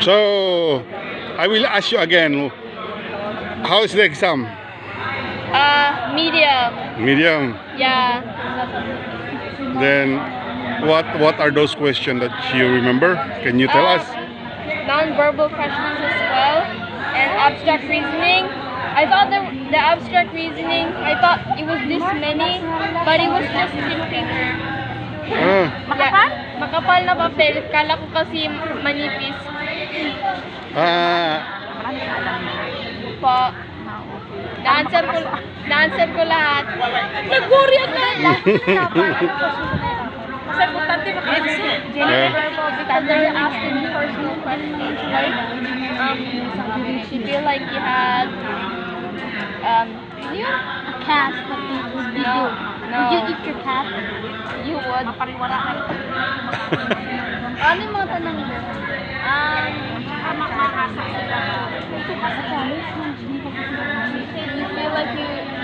So, I will ask you again. How is the exam? Medium. Medium. Yeah. Then, what are those questions that you remember? Can you tell us? Non-verbal questions as well, and abstract reasoning. I thought the abstract reasoning, I thought it was this many, but it was just thin paper. Ah, Makapal na papel. Kala ko kasi manipis. Po. Na-answer ko lahat. Nag-worry ako na. Sir, butante maka-answer. Because they're asking me personal questions, like, you feel like you had, a cat, but you do. No. Would you eat your cat? You would. Mapariwara ka ito. Ano yung mga tanong mo? Makakasa sila. You feel like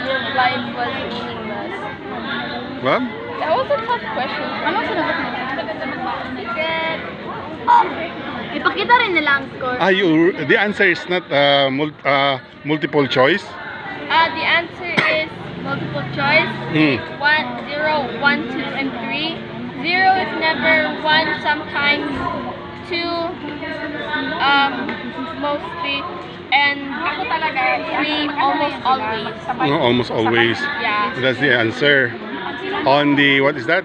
your life was meaningless. what? That was a tough question. Ano sinagot mo? Secret. Ipakita rin nila ang score. The answer is not multiple choice. The answer is multiple choice. 1, 0, 1, 2, and 3. 0 is never, 1 sometimes, 2 mostly, and 3 almost always. No, almost always. Yeah. That's the answer. On the, what is that?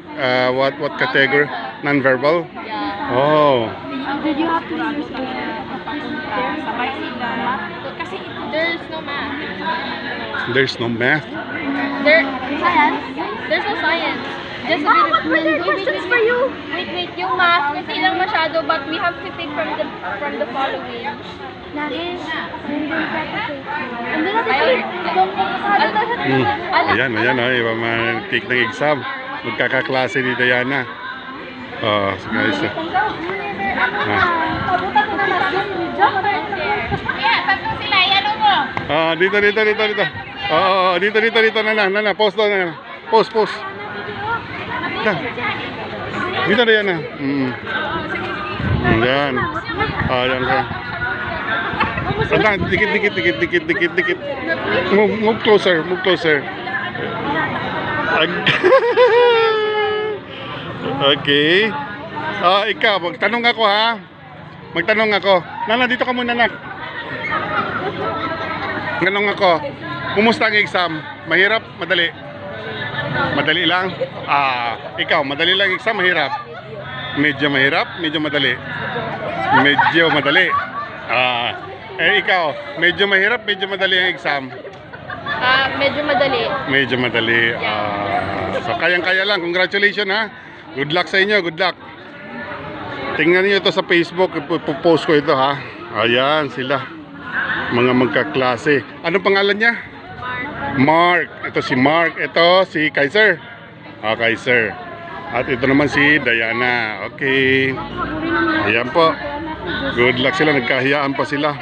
What category? Non-verbal? Yeah. Oh. Did you have to use sabay sila? Kasi there's no math. There's no math. Science? There's no science. Just a bit of questions for you. Wait. Yung math, hindi lang masyado, but we have to pick from the following. Ayan, iba man-take ng exam. Magkakaklase ni Diana. Oh, guys. Tatlo sila, ano mo? Dito. Dito, nana. Post doon, nana. Post. Dito, Diana. Ayan. Ayan ka. Dikit. Move closer. Okay. Ikaw, magtanong ako ha. Nana, dito ka muna, nak. Tanong ako. Kumusta ang exam? Mahirap? Madali? Madali lang? Ikaw, madali lang exam, mahirap? Medyo mahirap? Medyo madali? Medyo madali. Ikaw, medyo mahirap, medyo madali ang exam? Medyo madali. Medyo madali. So kayang-kaya lang. Congratulations ha. Good luck sa inyo. Good luck. Tingnan niyo ito sa Facebook. Ipopost ko ito ha. Ayan sila. Mga magkaklase. Anong pangalan niya? Mark. Ito si Mark. Ito si Kaiser. Kaiser. At ito naman si Diana. Okay. Ayan po. Good luck sila. Nagkahiyaan pa sila.